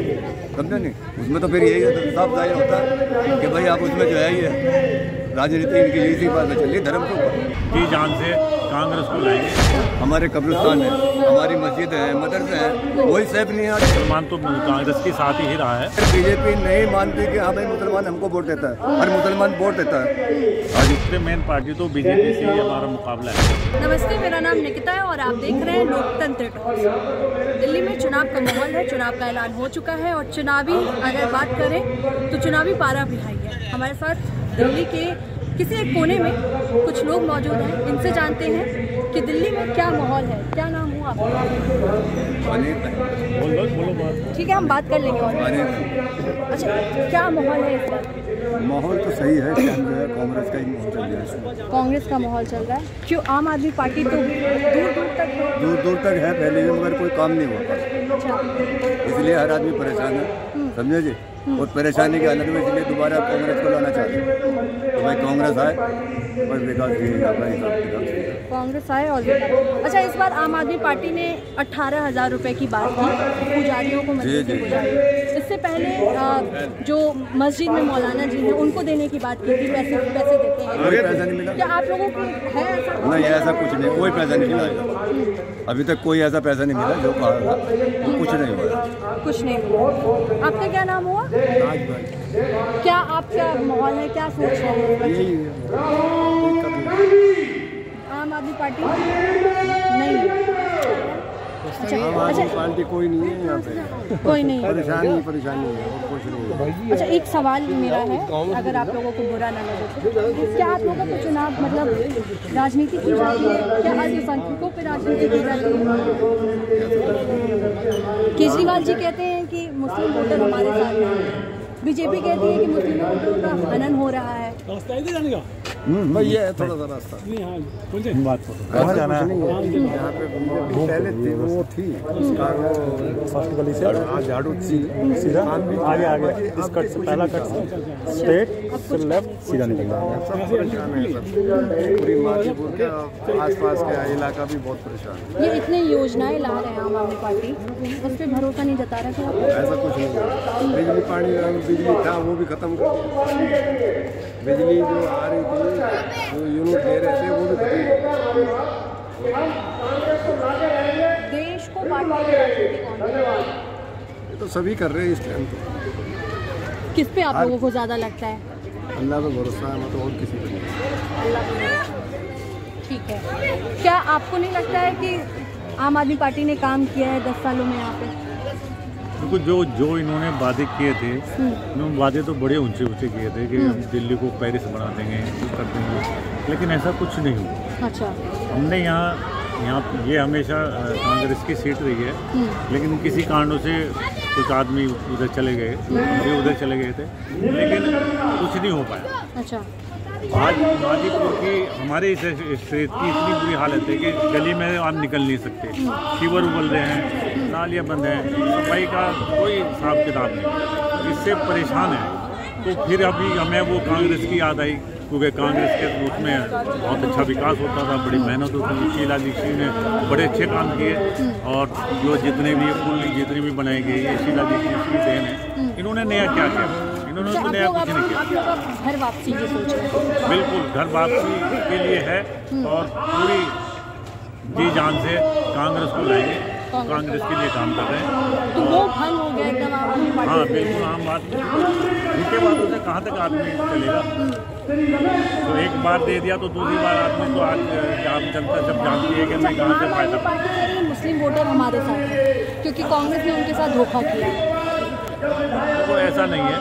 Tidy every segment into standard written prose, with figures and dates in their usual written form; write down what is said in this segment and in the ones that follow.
करोगे, समझे नहीं। उसमें तो फिर यही साफ जाहिर होता है कि भाई आप उसमें जो है ये राजनीति इनकी इसी बात में चल रही, धर्म के ऊपर। जी जान से कांग्रेस को लाएंगे। हमारे कब्रिस्तान है, हमारी मस्जिद है, मदरसे है, वही सेफ नहीं है। मुसलमान तो कांग्रेस के साथ ही रहा है। बीजेपी नहीं मानती कि हाँ भाई मुसलमान हमको वोट देता है, हर मुसलमान वोट देता है। आज इससे मेन पार्टी तो बीजेपी से ही हमारा मुकाबला है। नमस्ते, मेरा नाम निकिता है और आप देख रहे हैं लोकतंत्र टॉक्स। दिल्ली में चुनाव का माहौल है, चुनाव का ऐलान हो चुका है और चुनावी अगर बात करें तो चुनावी पारा भी हाई है। हमारे साथ दिल्ली के किसी एक कोने में कुछ लोग मौजूद हैं, इनसे जानते हैं कि दिल्ली में क्या माहौल है। क्या नाम हुआ आपका? ठीक है, हम बात कर लेंगे। और अच्छा, क्या माहौल है इस बार? माहौल तो सही है, जो है कांग्रेस का ही माहौल चल रहा है। कांग्रेस का माहौल चल रहा है। क्यों? आम आदमी पार्टी तो दूर तक है पहले भी, मगर कोई काम नहीं हुआ। अच्छा, इसलिए हर आदमी परेशान है, समझे जी। और परेशानी की हालत में इसलिए दोबारा कांग्रेस को लाना चाहते हैं। तो भाई कांग्रेस आए और विकास कांग्रेस आए और अच्छा, इस बार आम आदमी पार्टी ने 18,000 रुपए की बात की पुजारियों को, मस्जिद के पुजारी। इससे पहले जो मस्जिद में मौलाना जी हैं उनको देने की बात की थी, पैसे देते हैं। कोई पैसा नहीं मिला। क्या आप लोगों को है ऐसा? नहीं, ऐसा कुछ नहीं, कोई पैसा नहीं मिला। अभी तक कोई ऐसा पैसा नहीं मिला जो कहा था, कुछ नहीं हुआ। कुछ नहीं हुआ। आपका क्या नाम हुआ? क्या आपका माहौल है, क्या सोच रहे हैं? आम आदमी पार्टी नहीं। अच्छा, पार्टी कोई नहीं है यहाँ पे, कोई नहीं। परेशानी है और कुछ नहीं है। अच्छा, एक सवाल मेरा है, अगर आप लोगों को बुरा ना लगे तो क्या आप लोगों को चुनाव मतलब राजनीति की जाती है? क्या अल्पसंख्यकों पर राजनीति की जाती है? केजरीवाल जी कहते हैं कि मुस्लिम वोटर हमारे साथ हैं, बीजेपी कहती है कि मुस्लिम वोटरों का हनन हो रहा है। भाई ये है थोड़ा सा रास्ता। बात कहाँ जाना है? यहाँ पे पहले थी, वो थी फर्स्ट गली से झाड़ू सीधा आगे इस कट से, पहला कट से स्ट्रेट, फिर लेफ्ट, सीधा निकलना है। सब परेशान है, पूरी माधीपुर के आसपास का इलाका भी बहुत परेशान है। ये इतने योजनाएं ला रहे हैं आम आदमी पार्टी, उस पर भरोसा नहीं जता रहे थे? ऐसा कुछ नहीं। बिजली पानी बिजली था वो भी खत्म कर दिया। बिजली जो आ रही थी, जो यूनिट दे रहे थे वो भी खत्म। देश को बांटने की राजनीति कौन कर रहा है? ये तो सभी कर रहे हैं इस टाइम तो। किस पे आप लोगों को ज्यादा लगता है? अल्लाह पे भरोसा है, मतलब और किसी पे नहीं। अल्लाह पे। ठीक है, क्या आपको नहीं लगता है कि आम आदमी पार्टी ने काम किया है 10 सालों में यहाँ पे? देखो, जो इन्होंने वादे किए थे, इन्होंने वादे तो बड़े ऊंचे किए थे कि हम दिल्ली को पेरिस बना देंगे, कर देंगे, लेकिन ऐसा कुछ नहीं हुआ। अच्छा, हमने यहाँ ये हमेशा कांग्रेस की सीट रही है, लेकिन किसी कारणों से कुछ आदमी उधर चले गए, हम उधर चले गए थे, लेकिन कुछ नहीं हो पाया। अच्छा, आज माधीपुर की हमारे इस स्टेट की इतनी बुरी हालत है कि गली में आप निकल नहीं सकते, फीवर उबल रहे हैं, नालियाँ बंद हैं, सफाई का कोई हिसाब किताब नहीं, इससे परेशान है। तो फिर अभी हमें वो कांग्रेस की याद आई, क्योंकि कांग्रेस के उसमें बहुत अच्छा विकास होता था, बड़ी मेहनत होती थी। शीला दीक्षित ने बड़े अच्छे काम किए और जो जितने भी पुल जितनी भी बनाई गई, ये शीला दीक्षित की देन है। इन्होंने नया क्या किया? इन्होंने तो नया कुछ नहीं किया। घर वापसी की सोच रहे हैं? बिल्कुल, घर वापसी के लिए है और पूरी जी जान से कांग्रेस को लाएंगे, कांग्रेस के लिए काम कर रहे हैं। तो वो फल हो गया एकदम आम आदमी पार्टी? हाँ बिल्कुल, आम बात। उनके बातों से कहाँ तक आदमी चलेगा? तो एक बार दे दिया तो दूसरी बार आदमी तो आज आम जनता जब जानती है कि हमें कहाँ से फायदा। पार्टी कह रही है मुस्लिम वोटर हमारे साथ है क्योंकि कांग्रेस ने उनके साथ धोखा किया। तो ऐसा नहीं है,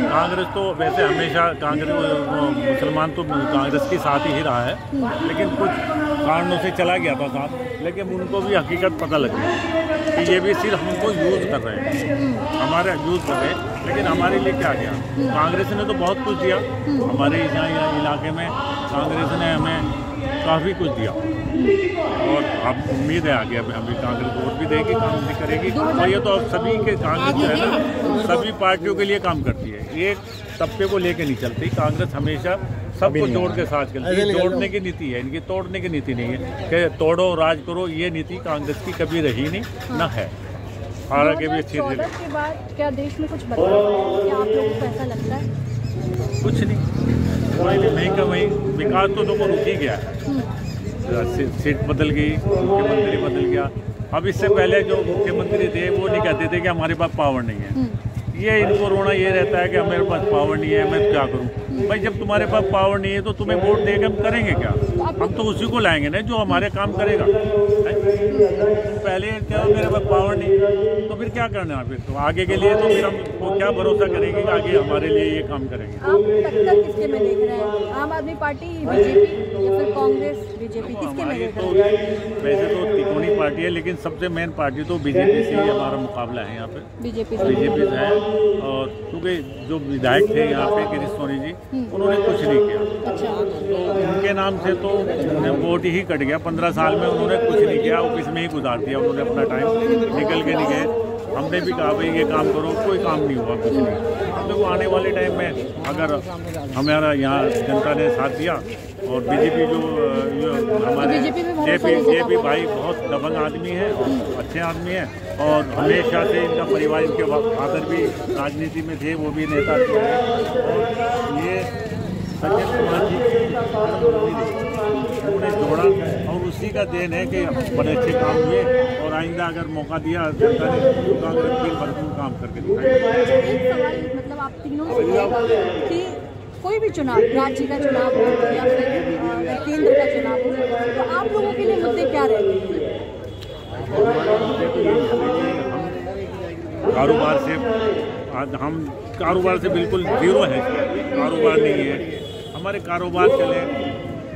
कांग्रेस तो वैसे हमेशा मुसलमान तो कांग्रेस के साथ ही रहा है, लेकिन कुछ कारणों से चला गया था साथ, लेकिन उनको भी हकीकत पता लगी कि ये भी सिर्फ हमको यूज़ कर रहे हैं, हमारा यूज़ कर रहे हैं, लेकिन हमारे लिए क्या किया? कांग्रेस ने तो बहुत कुछ दिया हमारे यहाँ इलाके में, कांग्रेस ने हमें काफ़ी कुछ दिया और अब उम्मीद है आगे अभी कांग्रेस वोट भी देगी, काम भी करेगी। और ये तो अब सभी के कांग्रेस जो है ना, सभी पार्टियों के लिए काम करती है, एक तबके को लेके नहीं चलती। कांग्रेस हमेशा सबको जोड़ के साथ चलती है, जोड़ने की नीति है इनकी, तोड़ने की नीति नहीं है कि तोड़ो राज करो, ये नीति कांग्रेस की कभी रही नहीं, न है। आरा के भी अच्छी थी। 2014 के बाद क्या देश में कुछ बदलाव है? क्या आप लोगों को ऐसा लगता है? कुछ नहीं, वहीं का वहीं विकास तो रुक ही गया है। सीट बदल गई, मुख्यमंत्री बदल गया। अब इससे पहले जो मुख्यमंत्री थे वो नहीं कहते थे कि हमारे पास पावर नहीं है। ये इनको रोना ये रहता है कि हमारे पास पावर नहीं है, मैं क्या करूं। भाई जब तुम्हारे पास पावर नहीं है तो तुम्हें वोट दे के हम करेंगे क्या? हम तो उसी को लाएंगे ना जो हमारे काम करेगा। पहले क्या मेरे पास पावर नहीं तो फिर क्या करना है? फिर तो आगे के लिए तो फिर हम वो क्या भरोसा करेंगे कि आगे हमारे लिए ये काम करेंगे। आप टक्कर किसके में देख रहे हैं? आम आदमी पार्टी, बीजेपी या फिर कांग्रेस बीजेपी, किसके में देख रहे हैं? वैसे तो तिकोनी पार्टी है, लेकिन सबसे मेन पार्टी तो बीजेपी से ही हमारा मुकाबला है यहाँ पे। बीजेपी से है। और क्योंकि जो विधायक थे यहाँ पे गिरीश सोनी जी, उन्होंने कुछ नहीं किया। अच्छा। तो उनके नाम से तो वोट ही कट गया। 15 साल में उन्होंने कुछ नहीं किया, ऑफिस में ही गुजार दिया उन्होंने अपना टाइम, निकल के नहीं गए। हमने भी कहा भाई ये काम करो, कोई काम नहीं हुआ, कुछ नहीं। अब देखो आने वाले टाइम में अगर हमारा यहाँ जनता ने साथ दिया और बीजेपी जो हमारे जेपी भाई बहुत दबंग आदमी है और अच्छे आदमी है और हमेशा से इनका परिवार, इनके फादर भी राजनीति में थे, वो भी नेता थे। और ये सचिन कुमार जी उन्होंने जोड़ा और उसी का देन है कि बड़े अच्छे काम हुए। और आइंदा अगर मौका दिया जनता ने तो कांग्रेस भी भरपूर काम करके दिखाएगा। एक सवाल मतलब आप तीनों से कि कोई भी चुनाव, राज्य का चुनाव हो या फिर केंद्र का चुनाव हो, तो आप लोगों के लिए मुद्दे क्या रहेंगे? हम कारोबार से बिल्कुल जीरो है, कारोबार नहीं है। हमारे कारोबार चले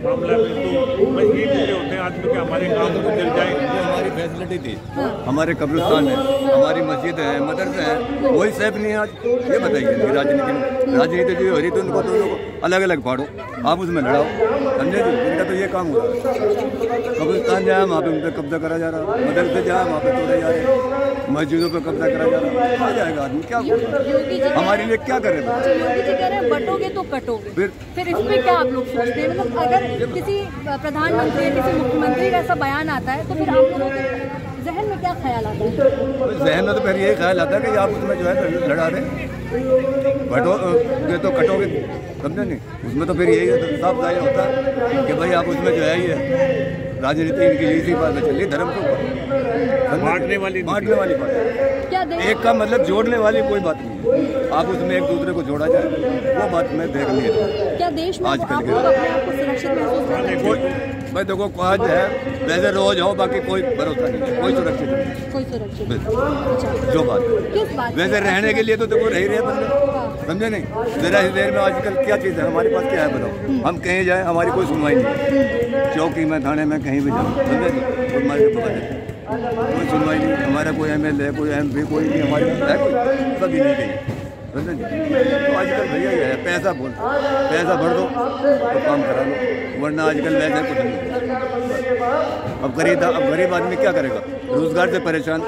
मामला में तो बस ये मुद्दे होते हैं आदमी के, हमारे काम को चल जाए। हमारी फैसिलिटी थी, हमारे कब्रिस्तान है, हमारी मस्जिद है, मदरसे है, वही सेफ नहीं है आज। ये बताइए राजनीति में, राजनीति जो हो रही थी उनको तो अलग अलग फाड़ो, आप उसमें लड़ाओ, समझे जी? इनका तो ये काम हो रहा है। कब्रिस्तान जाए वहाँ पे उन पर कब्जा करा जा रहा है, मदरसे जाए वहाँ पे तोड़े जा रहे हैं, मस्जिदों पर कब्जा करा जा रहा है। आ जाएगा आदमी, क्या हमारे लिए क्या करे? योगी जी कह रहे हैं बटोगे तो कटोगे, फिर इस पे क्या आप लोग सोचते हैं? मतलब अगर किसी प्रधानमंत्री, किसी मुख्यमंत्री का ऐसा बयान आता है तो फिर आप लोगों के जहन में क्या ख्याल आता है? जहन में तो फिर यही ख्याल आता है कि आप उसमें जो है लड़ा दें, बटोगे तो कटोगे, समझे नहीं? उसमें तो फिर यही साफ जाहिर होता है कि भाई आप उसमें जो है ये राजनीति इनकी इसी बात में चली, धर्म के ऊपर बांटने वाली बात है। एक का मतलब जोड़ने वाली कोई बात नहीं है, आप उसमें एक दूसरे को जोड़ा जाए, वो बात मैं देख नहीं रहा। क्या देश में आप लोग अपने आप को सुरक्षित महसूस करते हैं? भाई देखो आज है, वैसे रोज हो, बाकी कोई भरोसा नहीं है, कोई सुरक्षित नहीं, कोई सुरक्षित जो बात वैसे रहने के लिए तो देखो रह रहे बंदे, समझे नहीं? जरा इस देर में आजकल क्या चीज़ है हमारे पास, क्या है बताओ? हम कहीं जाए हमारी कोई सुनवाई नहीं, चौकी में, थाने में, कहीं भी जाओ, समझे नहीं? और हमारे कोई सुनवाई नहीं, हमारा कोई MLA, कोई MP, कोई नहीं हमारे पास है, कोई कभी नहीं गई, समझे नहीं? तो आजकल भैया ये है, पैसा बोल, पैसा भर दो तो काम करा लो, वरना आजकल वैसे कुछ नहीं। अब गरीब आदमी क्या करेगा? रोजगार से परेशान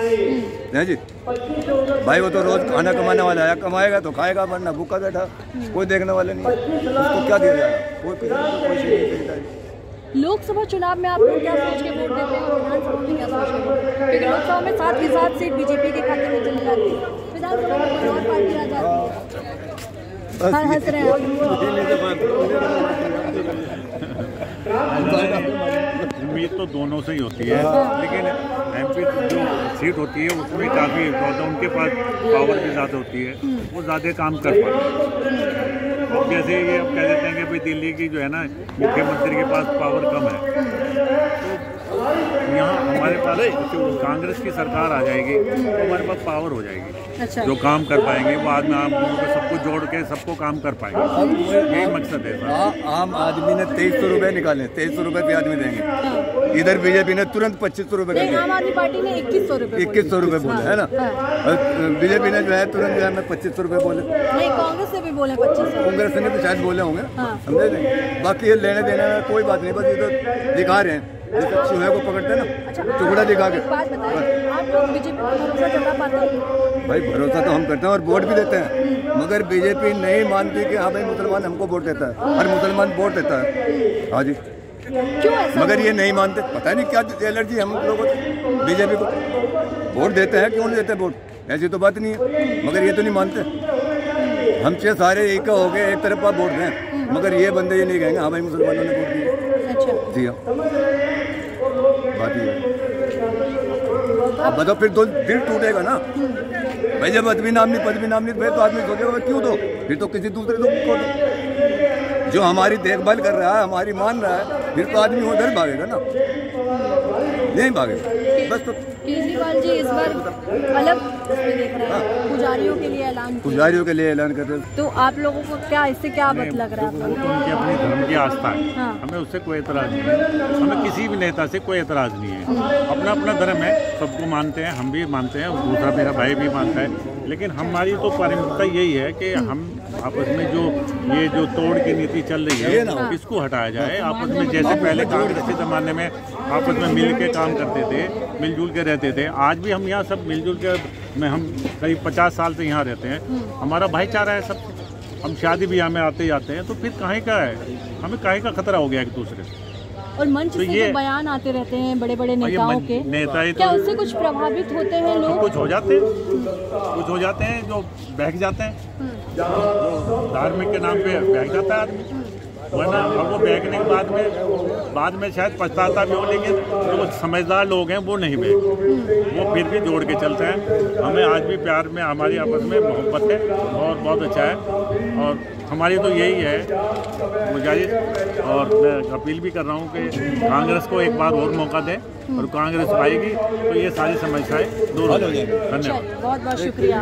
है जी। भाई वो तो रोज खाना कमाने वाला है, कमाएगा तो खाएगा, वरना भूखा बैठा, कोई देखने वाला नहीं, उसको क्या दिया जाएगा? कोई लोकसभा चुनाव में आप लोग क्या सोच के वोट देते हैं? विधानसभा में क्या सोच के वोट देते हैं? क्योंकि लोकसभा में 7 की 7 सीट बीजेपी के खाते में चली जाती है, विधानसभा में कोई और पार्टी आ जाती है। हंस रहे हैं। उम्मीद तो दोनों से ही होती है, लेकिन MP जो सीट होती है उसमें काफ़ी उनके पास पावर भी ज़्यादा होती है, वो ज़्यादा काम कर पाते हैं। और जैसे ये अब कह देते हैं कि भाई दिल्ली की जो है ना मुख्यमंत्री के पास पावर कम है, तो यहाँ हमारे पास कांग्रेस की सरकार आ जाएगी तो हमारे पास पावर हो जाएगी। अच्छा। जो काम कर पाएंगे वो आदमी आम लोगों को सबको जोड़ के सबको काम कर पाएंगे, यही मकसद है। आम आदमी ने 2300 रुपये निकाले, 2300 रुपये पे आदमी देंगे, इधर बीजेपी ने तुरंत 2500 रुपये, आम आदमी पार्टी ने 2100 रुपये बोले, है ना? बीजेपी ने जो है तुरंत जो है 2500 रुपये बोले, नहीं कांग्रेस से भी बोले 2500, कांग्रेस ने भी शायद बोले होंगे, समझे नहीं? बाकी ये लेने देने में कोई बात नहीं, बस ये तो दिखा रहे हैं, चूहे को पकड़ते ना टुकड़ा दिखा के। बात बताइए, आप लोग बीजेपी पर भरोसा जता पाते हैं? भाई भरोसा तो हम करते हैं और वोट भी देते हैं, मगर बीजेपी नहीं मानती कि हाँ भाई मुसलमान हमको वोट देता है, हर मुसलमान वोट देता है। हाँ जी, क्यों ऐसा? मगर ये नहीं मानते, पता नहीं क्या एलर्जी हम लोगों को बीजेपी को। वोट देते हैं, क्यों नहीं देते वोट, ऐसी तो बात नहीं है, मगर ये तो नहीं मानते। हम से सारे एक हो गए, एक तरफ आप वोट दें, मगर ये बंदे ये नहीं कहेंगे हाँ भाई मुसलमानों ने वोट दिया। अच्छा जी हाँ, बात ये है। अब बताओ, फिर तो दिल टूटेगा ना भाई, जब पद भी नाम नहीं फिर तो आदमी सोचेगा क्यों दो, फिर तो किसी दूसरे को दो। जो हमारी देखभाल कर रहा है, हमारी मान रहा है, फिर तो आदमी उधर भागेगा ना, नहीं भागेगा बस। तो केजरीवाल जी इस बार अलग देख रहे हैं, पुजारियों के लिए ऐलान, पुजारियों के लिए ऐलान कर रहे हैं। तो आप लोगों को क्या इससे क्या लग रहा है? तो उनकी अपनी धर्म की आस्था है, हाँ। हमें उससे कोई एतराज नहीं है, हमें किसी भी नेता से कोई एतराज नहीं है। अपना अपना धर्म है, सबको मानते हैं, हम भी मानते हैं, दूसरा मेरा भाई भी मानता है, लेकिन हमारी तो प्राथमिकता यही है कि हम आपस में जो तोड़ की नीति चल रही है इसको हटाया जाए। आपस में जैसे पहले कांग्रेस के ज़माने में आपस में मिल के काम करते थे, मिलजुल के रहते थे, आज भी हम यहाँ सब मिलजुल के में हम करीब 50 साल से यहाँ रहते हैं, हमारा भाईचारा है सब। हम शादी ब्याह में आते जाते हैं, तो फिर काहे का है, हमें काहे का खतरा हो गया एक दूसरे से। और मंच से जो बयान आते रहते हैं बड़े बड़े नेताओं के, क्या उससे कुछ प्रभावित होते हैं लोग? कुछ हो जाते हैं जो बहक जाते हैं, धार्मिक के नाम पे बहक जाता है आदमी, वरना अब वो बहकने के बाद में शायद पछताता भी हो, लेकिन जो समझदार लोग हैं वो नहीं बहकते, वो फिर भी जोड़ के चलते हैं। हमें आज भी प्यार में, हमारी आपस में मोहब्बत है और बहुत अच्छा है, और हमारी तो यही है गुजारिश, और मैं अपील भी कर रहा हूँ कि कांग्रेस को एक बार और मौका दें, और कांग्रेस आएगी तो ये सारी समस्याएं दूर हो जाएंगी। धन्यवाद, बहुत बहुत शुक्रिया।